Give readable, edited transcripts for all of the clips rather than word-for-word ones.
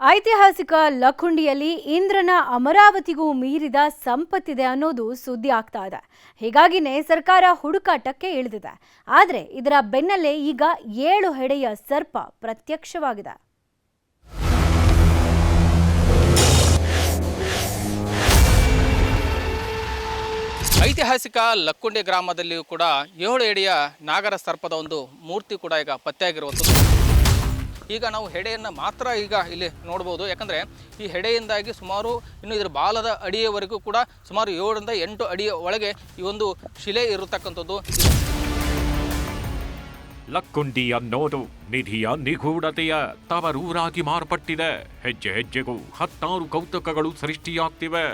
ಐತಿಹಾಸಿಕ ಲಕ್ಕುಂಡಿಯಲ್ಲಿ ಇಂದ್ರನ ಅಮರಾವತಿಗೂ ಮೀರಿದ ಸಂಪತ್ತಿದೆ ಅನ್ನೋದು ಸುದ್ದಿ ಆಗ್ತಾ ಇದೆ. ಹೀಗಾಗಿನೇ ಸರ್ಕಾರ ಹುಡುಕಾಟಕ್ಕೆ ಇಳಿದಿದೆ. ಆದರೆ ಇದರ ಬೆನ್ನಲ್ಲೇ ಈಗ 7 ಹೆಡೆಯ ಸರ್ಪ ಪ್ರತ್ಯಕ್ಷವಾಗಿದೆ. ಐತಿಹಾಸಿಕ ಲಕ್ಕುಂಡಿ ಗ್ರಾಮದಲ್ಲಿಯೂ ಕೂಡ 7 ಹೆಡೆಯ ನಾಗರ ಸರ್ಪದ ಒಂದು ಮೂರ್ತಿ ಕೂಡ ಈಗ ಪತ್ತೆಯಾಗಿರುವಂಥದ್ದು. ಈಗ ನಾವು ಹೆಡೆಯನ್ನು ಮಾತ್ರ ಈಗ ಇಲ್ಲಿ ನೋಡ್ಬೋದು. ಯಾಕಂದರೆ ಈ ಹೆಡೆಯಿಂದಾಗಿ ಸುಮಾರು ಇನ್ನು ಇದರ ಬಾಲದ ಅಡಿಯವರೆಗೂ ಕೂಡ ಸುಮಾರು 7 ರಿಂದ 8 ಅಡಿಯ ಒಳಗೆ ಈ ಒಂದು ಶಿಲೆ ಇರತಕ್ಕಂಥದ್ದು. ಲಕ್ಕುಂಡಿ ಅನ್ನೋದು ನಿಧಿಯ ನಿಗೂಢತೆಯ ತವರೂರಾಗಿ ಮಾರ್ಪಟ್ಟಿದೆ. ಹೆಜ್ಜೆ ಹೆಜ್ಜೆಗೂ 10 ಕೌತುಕಗಳು ಸೃಷ್ಟಿಯಾಗ್ತಿವೆ.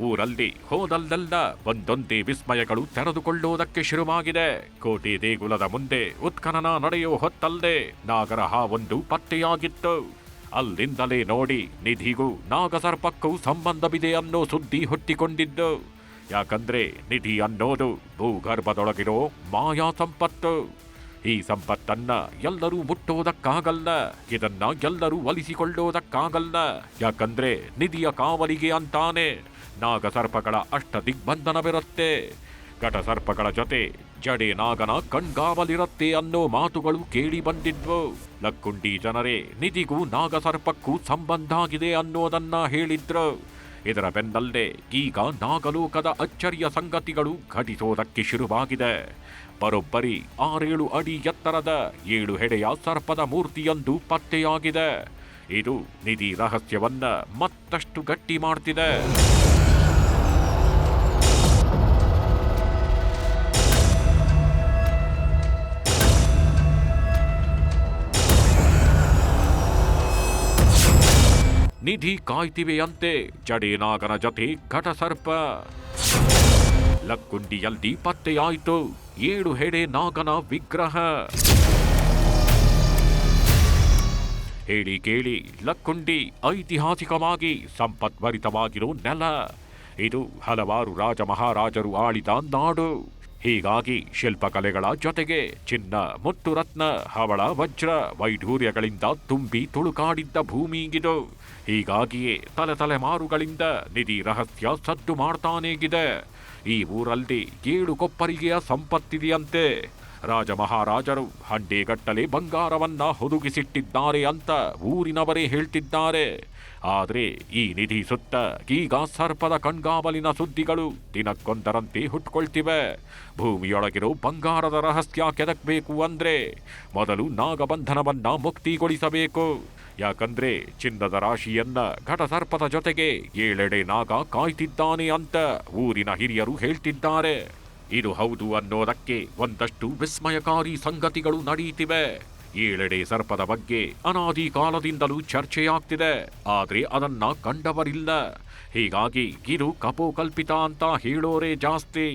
ಊರಲ್ಲಿ ಹೋದಲ್ಲೆಲ್ಲ ಒಂದೊಂದೇ ವಿಸ್ಮಯಗಳು ತೆರೆದುಕೊಳ್ಳುವುದಕ್ಕೆ ಶುರುವಾಗಿದೆ. ಕೋಟೆ ದೇಗುಲದ ಮುಂದೆ ಉತ್ಖನನ ನಡೆಯೋ ಹೊತ್ತಲ್ಲದೆ ನಾಗರ ಹಾವೊಂದು ಪತ್ತೆಯಾಗಿತ್ತು. ಅಲ್ಲಿಂದಲೇ ನೋಡಿ ನಿಧಿಗೂ ನಾಗಸರ್ಪಕ್ಕೂ ಸಂಬಂಧವಿದೆ ಅನ್ನೋ ಸುದ್ದಿ ಹುಟ್ಟಿಕೊಂಡಿದ್ದು. ಯಾಕಂದ್ರೆ ನಿಧಿ ಅನ್ನೋದು ಭೂಗರ್ಭದೊಳಗಿರೋ ಮಾಯಾ ಸಂಪತ್ತು. ಈ ಸಂಪತ್ತನ್ನ ಎಲ್ಲರೂ ಮುಟ್ಟೋದಕ್ಕಾಗಲ್ಲ, ಇದನ್ನ ಎಲ್ಲರೂ ಒಲಿಸಿಕೊಳ್ಳೋದಕ್ಕಾಗಲ್ಲ. ಯಾಕಂದ್ರೆ ನಿಧಿಯ ಕಾವಲಿಗೆ ಅಂತಾನೆ ನಾಗಸರ್ಪಗಳ ಅಷ್ಟದಿಗ್ಬಂಧನವಿರುತ್ತೆ. ಘಟಸರ್ಪಗಳ ಜೊತೆ ಜಡೆ ನಾಗನ ಕಣ್ಗಾವಲಿರುತ್ತೆ ಅನ್ನೋ ಮಾತುಗಳು ಕೇಳಿ ಬಂದಿದ್ವು. ಲಕ್ಕುಂಡಿ ಜನರೇ ನಿಧಿಗೂ ನಾಗಸರ್ಪಕ್ಕೂ ಸಂಬಂಧ ಆಗಿದೆ ಅನ್ನೋದನ್ನ ಹೇಳಿದ್ರು. ಇದರ ಬೆನ್ನಲ್ಲೇ ಈಗ ನಾಗಲೋಕದ ಅಚ್ಚರಿಯ ಸಂಗತಿಗಳು ಘಟಿಸೋದಕ್ಕೆ ಶುರುವಾಗಿದೆ. ಬರೋಬ್ಬರಿ 6-7 ಅಡಿ ಎತ್ತರದ 7 ಹೆಡೆಯ ಸರ್ಪದ ಮೂರ್ತಿಯೊಂದು ಪತ್ತೆಯಾಗಿದೆ. ಇದು ನಿಧಿ ರಹಸ್ಯವನ್ನ ಮತ್ತಷ್ಟು ಗಟ್ಟಿ ಮಾಡ್ತಿದೆ. ನಿಧಿ ಕಾಯ್ತಿವೆಯಂತೆ ಜಡೇನಾಗನ ಜೊತೆ ಘಟಸರ್ಪ. ಲಕ್ಕುಂಡಿಯಲ್ಲಿ ಪತ್ತೆಯಾಯಿತು 7 ಹೆಡೆ ನಾಗನ ವಿಗ್ರಹ. ಹೇಳಿ ಕೇಳಿ ಲಕ್ಕುಂಡಿ ಐತಿಹಾಸಿಕವಾಗಿ ಸಂಪದ್ಭರಿತವಾಗಿರೋ ನೆಲ. ಇದು ಹಲವಾರು ರಾಜ ಮಹಾರಾಜರು ಆಳಿದ ನಾಡು. ಹೀಗಾಗಿ ಶಿಲ್ಪಕಲೆಗಳ ಜೊತೆಗೆ ಚಿನ್ನ, ಮುತ್ತು ರತ್ನ, ಹವಳ, ವಜ್ರ, ವೈಢೂರ್ಯಗಳಿಂದ ತುಂಬಿ ತುಳುಕಾಡಿದ್ದ ಭೂಮಿಗಿದು. ಹೀಗಾಗಿಯೇ ತಲೆಮಾರುಗಳಿಂದ ನಿಧಿ ರಹಸ್ಯ ಸದ್ದು ಮಾಡ್ತಾನೇಗಿದೆ. ಈ ಊರಲ್ಲಿ 7 ಕೊಪ್ಪರಿಗೆಯ ಸಂಪತ್ತಿದೆಯಂತೆ. ರಾಜ ಮಹಾರಾಜರು ಹಂಡೆಗಟ್ಟಲೆ ಬಂಗಾರವನ್ನ ಹುದುಗಿಸಿಟ್ಟಿದ್ದಾರೆ ಅಂತ ಊರಿನವರೇ ಹೇಳ್ತಿದ್ದಾರೆ. ಆದರೆ ಈ ನಿಧಿ ಸುತ್ತ ಈಗ ಸರ್ಪದ ಕಣ್ಗಾವಲಿನ ಸುದ್ದಿಗಳು ದಿನಕ್ಕೊಂದರಂತೆ ಹುಟ್ಕೊಳ್ತಿವೆ. ಭೂಮಿಯೊಳಗಿರೋ ಬಂಗಾರದ ರಹಸ್ಯ ಕೆದಕ್ಬೇಕು ಅಂದ್ರೆ ಮೊದಲು ನಾಗಬಂಧನವನ್ನ ಮುಕ್ತಿಗೊಳಿಸಬೇಕು. ಯಾಕಂದ್ರೆ ಚಿನ್ನದ ರಾಶಿಯನ್ನ ಘಟಸರ್ಪದ ಜೊತೆಗೆ 7 ನಾಗ ಕಾಯ್ತಿದ್ದಾನೆ ಅಂತ ಊರಿನ ಹಿರಿಯರು ಹೇಳ್ತಿದ್ದಾರೆ. ಇದು ಹೌದು ಅನ್ನೋದಕ್ಕೆ ಒಂದಷ್ಟು ವಿಸ್ಮಯಕಾರಿ ಸಂಗತಿಗಳು ನಡೆಯುತ್ತಿವೆ. 7 ಸರ್ಪದ ಬಗ್ಗೆ ಅನಾದಿ ಕಾಲದಿಂದಲೂ ಚರ್ಚೆಯಾಗ್ತಿದೆ. ಆದ್ರೆ ಅದನ್ನ ಕಂಡವರಿಲ್ಲ. ಹೀಗಾಗಿ ಇದು ಕಪೋಕಲ್ಪಿತ ಅಂತ ಹೇಳೋರೇ ಜಾಸ್ತಿ.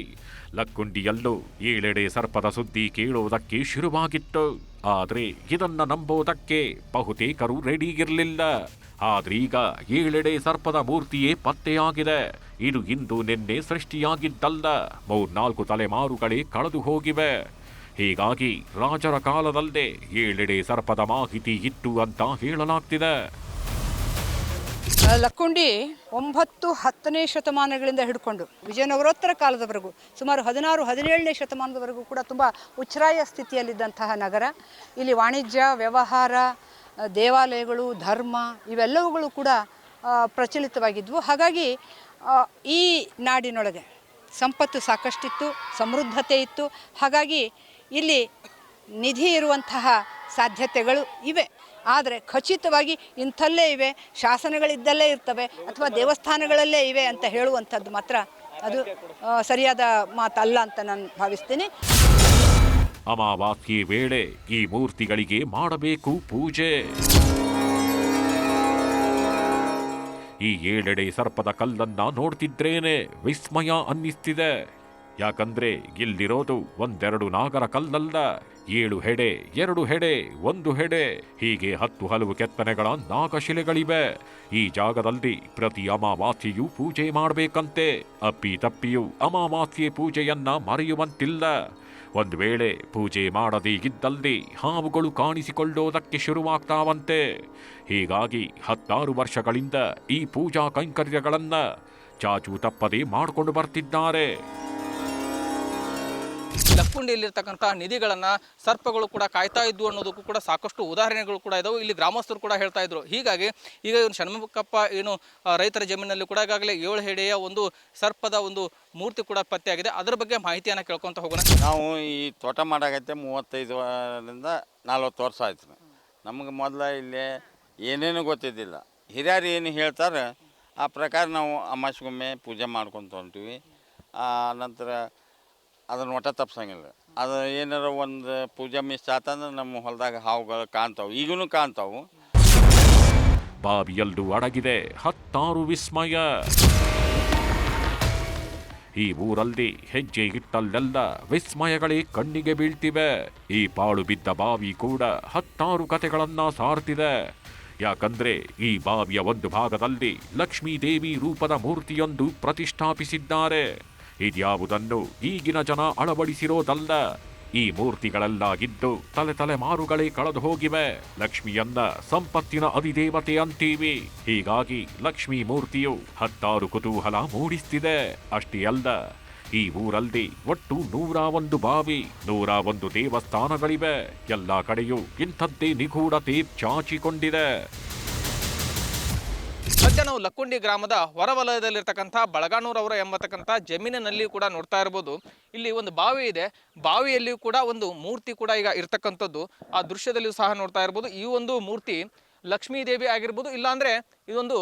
ಲಕ್ಕುಂಡಿಯಲ್ಲೂ 7 ಸರ್ಪದ ಸುದ್ದಿ ಕೇಳೋದಕ್ಕೆ ಶುರುವಾಗಿತ್ತು. ಆದ್ರೆ ಇದನ್ನ ನಂಬೋದಕ್ಕೆ ಬಹುತೇಕರು ರೆಡಿ ಇರಲಿಲ್ಲ. ಆದ್ರೀಗ 7 ಸರ್ಪದ ಮೂರ್ತಿಯೇ ಪತ್ತೆಯಾಗಿದೆ. ಇದು ಇಂದು ನಿನ್ನೆ ಸೃಷ್ಟಿಯಾಗಿದ್ದಲ್ಲ, 3-4 ತಲೆಮಾರುಗಳೇ ಕಳೆದು ಹೋಗಿವೆ. ಹೀಗಾಗಿ ರಾಜರ ಕಾಲದಲ್ಲೇ 7 ಸರ್ಪದ ಮಾಹಿತಿ ಇತ್ತು ಅಂತ ಹೇಳಲಾಗ್ತಿದೆ. ಲಕ್ಕುಂಡಿ 9-10ನೇ ಶತಮಾನಗಳಿಂದ ಹಿಡ್ಕೊಂಡು ವಿಜಯನಗರೋತ್ತರ ಕಾಲದವರೆಗೂ ಸುಮಾರು 16-17ನೇ ಶತಮಾನದವರೆಗೂ ಕೂಡ ತುಂಬ ಉಚ್ಛ್ರಾಯ ಸ್ಥಿತಿಯಲ್ಲಿದ್ದಂತಹ ನಗರ. ಇಲ್ಲಿ ವಾಣಿಜ್ಯ, ವ್ಯವಹಾರ, ದೇವಾಲಯಗಳು, ಧರ್ಮ ಇವೆಲ್ಲವುಗಳು ಕೂಡ ಪ್ರಚಲಿತವಾಗಿದ್ವು. ಹಾಗಾಗಿ ಈ ನಾಡಿನೊಳಗೆ ಸಂಪತ್ತು ಸಾಕಷ್ಟಿತ್ತು, ಸಮೃದ್ಧತೆ ಇತ್ತು. ಹಾಗಾಗಿ ಇಲ್ಲಿ ನಿಧಿ ಇರುವಂತಹ ಸಾಧ್ಯತೆಗಳು ಇವೆ. ಆದರೆ ಖಚಿತವಾಗಿ ಇಂಥಲ್ಲೇ ಇವೆ, ಶಾಸನಗಳಿದ್ದಲ್ಲೇ ಇರ್ತವೆ ಅಥವಾ ದೇವಸ್ಥಾನಗಳಲ್ಲೇ ಇವೆ ಅಂತ ಹೇಳುವಂಥದ್ದು ಮಾತ್ರ ಅದು ಸರಿಯಾದ ಮಾತಲ್ಲ ಅಂತ ನಾನು ಭಾವಿಸ್ತೀನಿ. ಅಮಾವಾಸ್ಯೆ ವೇಳೆ ಈ ಮೂರ್ತಿಗಳಿಗೆ ಮಾಡಬೇಕು ಪೂಜೆ. ಈ 7 ಸರ್ಪದ ಕಲ್ಲನ್ನ ನೋಡ್ತಿದ್ರೇನೆ ವಿಸ್ಮಯ ಅನ್ನಿಸ್ತಿದೆ. ಯಾಕಂದ್ರೆ ಇಲ್ಲಿರೋದು 1-2 ನಾಗರ ಕಲ್ಲಲ್ಲ, 7 ಹೆಡೆ, 2 ಹೆಡೆ, 1 ಹೆಡೆ, ಹೀಗೆ 10 ಹಲವು ಕೆತ್ತನೆಗಳ ನಾಗಶಿಲೆಗಳಿವೆ. ಈ ಜಾಗದಲ್ಲಿ ಪ್ರತಿ ಅಮಾವಾಸ್ಯೆಯೂ ಪೂಜೆ ಮಾಡಬೇಕಂತೆ. ಅಪ್ಪಿ ತಪ್ಪಿಯೂ ಅಮಾವಾಸ್ಯೆ ಪೂಜೆಯನ್ನ ಮರೆಯುವಂತಿಲ್ಲ. ಒಂದು ವೇಳೆ ಪೂಜೆ ಮಾಡದೇ ಇದ್ದಲ್ಲಿ ಹಾವುಗಳು ಕಾಣಿಸಿಕೊಳ್ಳೋದಕ್ಕೆ ಶುರುವಾಗ್ತಾವಂತೆ. ಹೀಗಾಗಿ 16 ವರ್ಷಗಳಿಂದ ಈ ಪೂಜಾ ಕೈಂಕರ್ಯಗಳನ್ನ ಚಾಚು ತಪ್ಪದೆ ಮಾಡಿಕೊಂಡು ಬರ್ತಿದ್ದಾರೆ. ಲಕ್ಕುಂಡಿಯಲ್ಲಿರ್ತಕ್ಕಂಥ ನಿಧಿಗಳನ್ನ ಸರ್ಪಗಳು ಕೂಡ ಕಾಯ್ತಾ ಇದ್ವು ಅನ್ನೋದಕ್ಕೂ ಕೂಡ ಸಾಕಷ್ಟು ಉದಾಹರಣೆಗಳು ಕೂಡ ಇದಾವೆ. ಇಲ್ಲಿ ಗ್ರಾಮಸ್ಥರು ಕೂಡ ಹೇಳ್ತಾ ಇದ್ರು. ಹೀಗಾಗಿ ಈಗ ಇವನು ಷಣ್ಮುಖಪ್ಪ ಏನು ರೈತರ ಜಮೀನಲ್ಲಿ ಕೂಡ ಈಗಾಗಲೇ 7 ಹೆಡೆಯ ಒಂದು ಸರ್ಪದ ಒಂದು ಮೂರ್ತಿ ಕೂಡ ಪತ್ತೆಯಾಗಿದೆ. ಅದರ ಬಗ್ಗೆ ಮಾಹಿತಿಯನ್ನು ಕೇಳ್ಕೊಂತ ಹೋಗೋಣ. ನಾವು ಈ ತೋಟ ಮಾಡಾಕೈತೆ 35ರಿಂದ 40 ವರ್ಷ ಆಯ್ತು. ನಮಗೆ ಮೊದಲ ಇಲ್ಲಿ ಏನೇನು ಗೊತ್ತಿದ್ದಿಲ್ಲ. ಹಿರಿಯರು ಏನು ಹೇಳ್ತಾರೆ ಆ ಪ್ರಕಾರ ನಾವು ಅಮಾವಾಸ್ಯೆಗೊಮ್ಮೆ ಪೂಜೆ ಮಾಡ್ಕೊತ ಹೊಂಟೀವಿ. ನಂತರ ಅದನ್ನು ಒಟ್ಟ ತಪ್ಸಂಗಿಲ್ಲ. ಅದು ಏನಾರ ಒಂದು ಪೂಜೆ ಮಿಸ್ ಆತಂದ್ರೆ ನಮ್ಮ ಹೊಲದಾಗ ಹಾವುಗಳು ಕಾಣ್ತಾವೆ, ಈಗಲೂ ಕಾಣ್ತಾವೆ. ಬಾವಿಯಲ್ಲೂ ಅಡಗಿದೆ 16 ವಿಸ್ಮಯ. ಈ ಊರಲ್ಲಿ ಹೆಜ್ಜೆ ಇಟ್ಟಲ್ಲೆಲ್ಲ ವಿಸ್ಮಯಗಳೇ ಕಣ್ಣಿಗೆ ಬೀಳ್ತಿವೆ. ಈ ಪಾಳು ಬಿದ್ದ ಬಾವಿ ಕೂಡ 16 ಕಥೆಗಳನ್ನ ಸಾರ್ತಿದೆ. ಯಾಕಂದ್ರೆ ಈ ಬಾವಿಯ ಒಂದು ಭಾಗದಲ್ಲಿ ಲಕ್ಷ್ಮೀ ದೇವಿ ರೂಪದ ಮೂರ್ತಿಯೊಂದು ಪ್ರತಿಷ್ಠಾಪಿಸಿದ್ದಾರೆ. ಇದ್ಯಾವುದನ್ನು ಈಗಿನ ಜನ ಅಳವಡಿಸಿರೋದಲ್ಲ. ಈ ಮೂರ್ತಿಗಳೆಲ್ಲಾಗಿದ್ದು ತಲೆಮಾರುಗಳೇ ಕಳೆದು ಹೋಗಿವೆ. ಲಕ್ಷ್ಮಿಯನ್ನ ಸಂಪತ್ತಿನ ಅಧಿದೇವತೆ ಅಂತೀವಿ. ಹೀಗಾಗಿ ಲಕ್ಷ್ಮೀ ಮೂರ್ತಿಯು 16 ಕುತೂಹಲ ಮೂಡಿಸ್ತಿದೆ. ಅಷ್ಟೇ ಅಲ್ಲ, ಈ ಊರಲ್ಲಿ ಒಟ್ಟು 101 ಬಾವಿ, 101 ದೇವಸ್ಥಾನಗಳಿವೆ. ಎಲ್ಲ ಕಡೆಯೂ ಇಂಥದ್ದೇ ನಿಗೂಢತೆ ಚಾಚಿಕೊಂಡಿದೆ. ಸದ್ಯ ನಾವು ಲಕ್ಕುಂಡಿ ಗ್ರಾಮದ ಹೊರವಲಯದಲ್ಲಿರ್ತಕ್ಕಂಥ ಬಳಗಾನೂರವರ ಎಂಬತಕ್ಕಂಥ ಜಮೀನಿನಲ್ಲಿ ಕೂಡ ನೋಡ್ತಾ ಇರ್ಬೋದು. ಇಲ್ಲಿ ಒಂದು ಬಾವಿ ಇದೆ. ಬಾವಿಯಲ್ಲಿಯೂ ಕೂಡ ಒಂದು ಮೂರ್ತಿ ಕೂಡ ಈಗ ಇರ್ತಕ್ಕಂಥದ್ದು ಆ ದೃಶ್ಯದಲ್ಲಿಯೂ ಸಹ ನೋಡ್ತಾ ಇರ್ಬೋದು. ಈ ಒಂದು ಮೂರ್ತಿ ಲಕ್ಷ್ಮೀ ದೇವಿ ಆಗಿರ್ಬೋದು, ಇಲ್ಲಾಂದ್ರೆ ಇದೊಂದು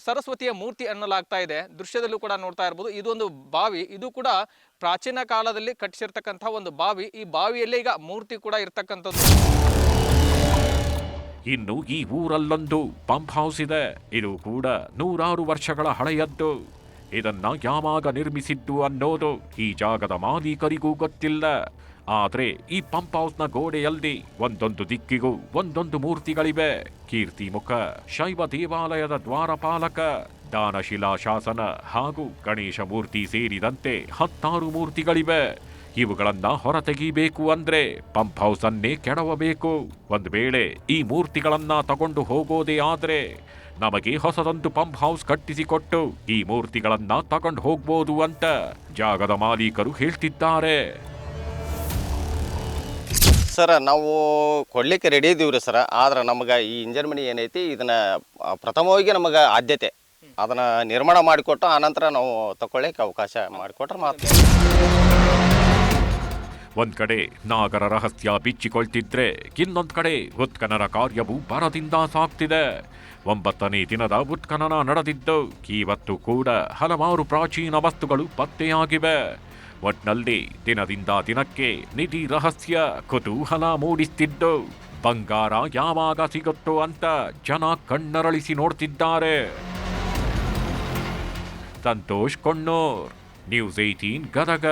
ಸರಸ್ವತಿಯ ಮೂರ್ತಿ ಅನ್ನಲಾಗ್ತಾ ಇದೆ. ದೃಶ್ಯದಲ್ಲೂ ಕೂಡ ನೋಡ್ತಾ ಇರ್ಬೋದು. ಇದೊಂದು ಬಾವಿ, ಇದು ಕೂಡ ಪ್ರಾಚೀನ ಕಾಲದಲ್ಲಿ ಕಟ್ಟಿಸಿರ್ತಕ್ಕಂಥ ಒಂದು ಬಾವಿ. ಈ ಬಾವಿಯಲ್ಲೇ ಈಗ ಮೂರ್ತಿ ಕೂಡ ಇರ್ತಕ್ಕಂಥದ್ದು. ಇನ್ನು ಈ ಊರಲ್ಲೊಂದು ಪಂಪ್ ಹೌಸ್ ಇದೆ. ಇದು ಕೂಡ 100 ವರ್ಷಗಳ ಹಳೆಯದ್ದು. ಇದನ್ನ ಯಾವಾಗ ನಿರ್ಮಿಸಿದ್ದು ಅನ್ನೋದು ಈ ಜಾಗದ ಮಾಲೀಕರಿಗೂ ಗೊತ್ತಿಲ್ಲ. ಆದ್ರೆ ಈ ಪಂಪ್ ಹೌಸ್ನ ಗೋಡೆಯಲ್ಲಿ ಒಂದೊಂದು ದಿಕ್ಕಿಗೂ ಒಂದೊಂದು ಮೂರ್ತಿಗಳಿವೆ. ಕೀರ್ತಿಮುಖ, ಶೈವ ದೇವಾಲಯದ ದ್ವಾರಪಾಲಕ, ದಾನಶಿಲಾ ಶಾಸನ ಹಾಗೂ ಗಣೇಶ ಮೂರ್ತಿ ಸೇರಿದಂತೆ 16 ಮೂರ್ತಿಗಳಿವೆ. ಇವುಗಳನ್ನ ಹೊರತೆಗೀಬೇಕು ಅಂದ್ರೆ ಪಂಪ್ ಹೌಸ್ ಅನ್ನೇ ಕೆಡವಬೇಕು. ಒಂದು ವೇಳೆ ಈ ಮೂರ್ತಿಗಳನ್ನ ತಗೊಂಡು ಹೋಗೋದೇ ಆದ್ರೆ ನಮಗೆ ಹೊಸದೊಂದು ಪಂಪ್ ಹೌಸ್ ಕಟ್ಟಿಸಿಕೊಟ್ಟು ಈ ಮೂರ್ತಿಗಳನ್ನ ತಗೊಂಡು ಹೋಗ್ಬೋದು ಅಂತ ಜಾಗದ ಮಾಲೀಕರು ಹೇಳ್ತಿದ್ದಾರೆ. ಸರ, ನಾವು ಕೊಡ್ಲಿಕ್ಕೆ ರೆಡಿ ಇದೀವ್ರಿ ಸರ. ಆದ್ರೆ ನಮಗೆ ಈ ಇಂಜನ್ ಮನಿ ಏನೈತಿ ಇದನ್ನ ಪ್ರಥಮವಾಗಿ ನಮಗೆ ಆದ್ಯತೆ ಅದನ್ನ ನಿರ್ಮಾಣ ಮಾಡಿಕೊಟ್ಟು ಆನಂತರ ನಾವು ತಗೊಳ್ಳಿಕ್ಕೆ ಅವಕಾಶ ಮಾಡಿಕೊಟ್ರೆ ಮಾತ್ರ. ಒಂದ್ ಕಡೆ ನಾಗರ ರಹಸ್ಯ ಬಿಚ್ಚಿಕೊಳ್ತಿದ್ರೆ ಇನ್ನೊಂದ್ ಕಡೆ ಉತ್ಖನನ ಕಾರ್ಯವು ಬರದಿಂದ ಸಾಗ್ತಿದೆ. 9ನೇ ದಿನದ ಉತ್ಖನನ ನಡೆದಿದ್ದು ಇವತ್ತು ಕೂಡ ಹಲವಾರು ಪ್ರಾಚೀನ ವಸ್ತುಗಳು ಪತ್ತೆಯಾಗಿವೆ. ಒಟ್ನಲ್ಲಿ ದಿನದಿಂದ ದಿನಕ್ಕೆ ನಿಧಿ ರಹಸ್ಯ ಕುತೂಹಲ ಮೂಡಿಸ್ತಿದ್ದು ಬಂಗಾರ ಯಾವಾಗ ಸಿಗುತ್ತೋ ಅಂತ ಜನ ಕಣ್ಣರಳಿಸಿ ನೋಡ್ತಿದ್ದಾರೆ. ಸಂತೋಷ್ ಕೊಣ್ಣೂರ್, ನ್ಯೂಸ್ 18 ಗದಗ.